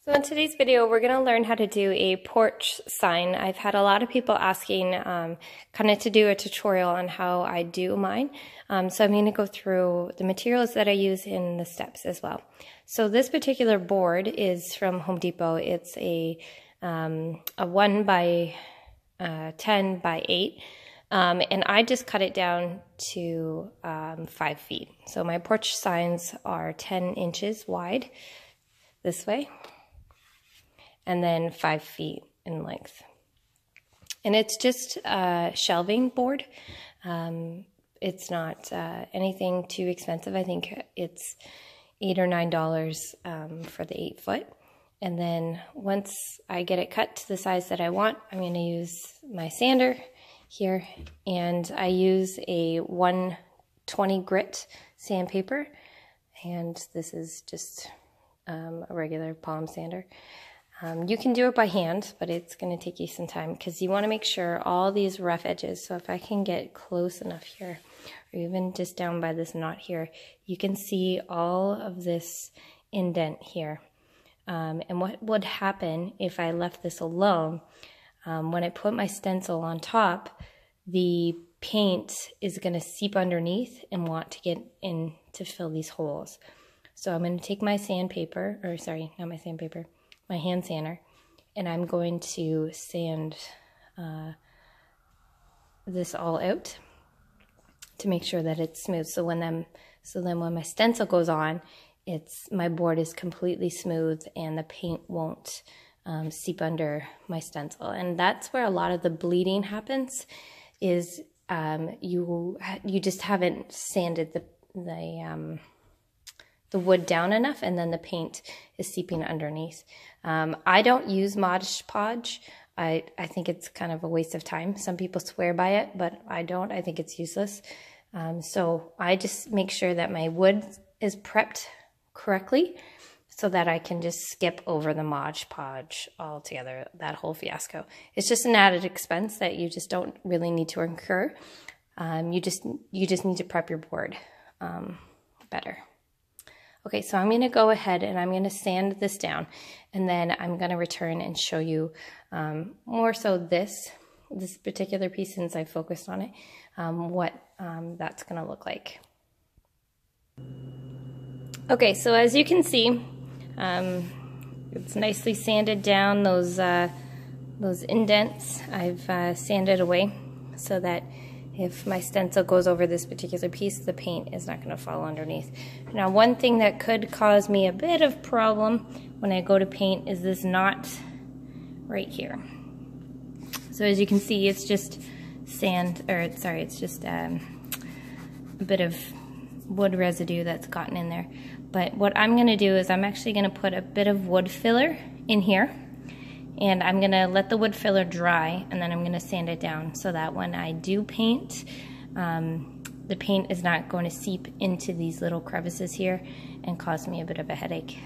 So in today's video, we're going to learn how to do a porch sign. I've had a lot of people asking kind of to do a tutorial on how I do mine. So I'm going to go through the materials that I use in the steps as well. So this particular board is from Home Depot. It's a 1 by 10 by 8. And I just cut it down to 5 feet. So my porch signs are 10 inches wide this way, and then 5 feet in length. And it's just a shelving board. It's not anything too expensive. I think it's $8 or $9 for the 8 foot. And then once I get it cut to the size that I want, I'm going to use my sander here, and I use a 120 grit sandpaper, and this is just a regular palm sander. You can do it by hand, but it's going to take you some time because you want to make sure all these rough edges, so if I can get close enough here, or even just down by this knot here, you can see all of this indent here. And what would happen if I left this alone, when I put my stencil on top, the paint is going to seep underneath and want to get in to fill these holes. So I'm going to take my sandpaper, or sorry, not my sandpaper, my hand sander, and I'm going to sand this all out to make sure that it's smooth. So then when my stencil goes on, my board is completely smooth and the paint won't seep under my stencil. And that's where a lot of the bleeding happens, is you just haven't sanded the wood down enough, and then the paint is seeping underneath. I don't use Mod Podge. I think it's kind of a waste of time. Some people swear by it, but I don't. I think it's useless. So I just make sure that my wood is prepped correctly so that I can just skip over the Mod Podge altogether, that whole fiasco. It's just an added expense that you just don't really need to incur. You just need to prep your board better. Okay, so I'm going to go ahead and I'm going to sand this down, and then I'm going to return and show you more so this particular piece, since I focused on it, what that's going to look like. Okay, so as you can see, it's nicely sanded down. Those indents I've sanded away so that if my stencil goes over this particular piece, the paint is not going to fall underneath. Now, one thing that could cause me a bit of problem when I go to paint is this knot right here. So as you can see, it's just it's just a bit of wood residue that's gotten in there. But what I'm going to do is I'm actually going to put a bit of wood filler in here, and I'm going to let the wood filler dry, and then I'm going to sand it down so that when I do paint, the paint is not going to seep into these little crevices here and cause me a bit of a headache.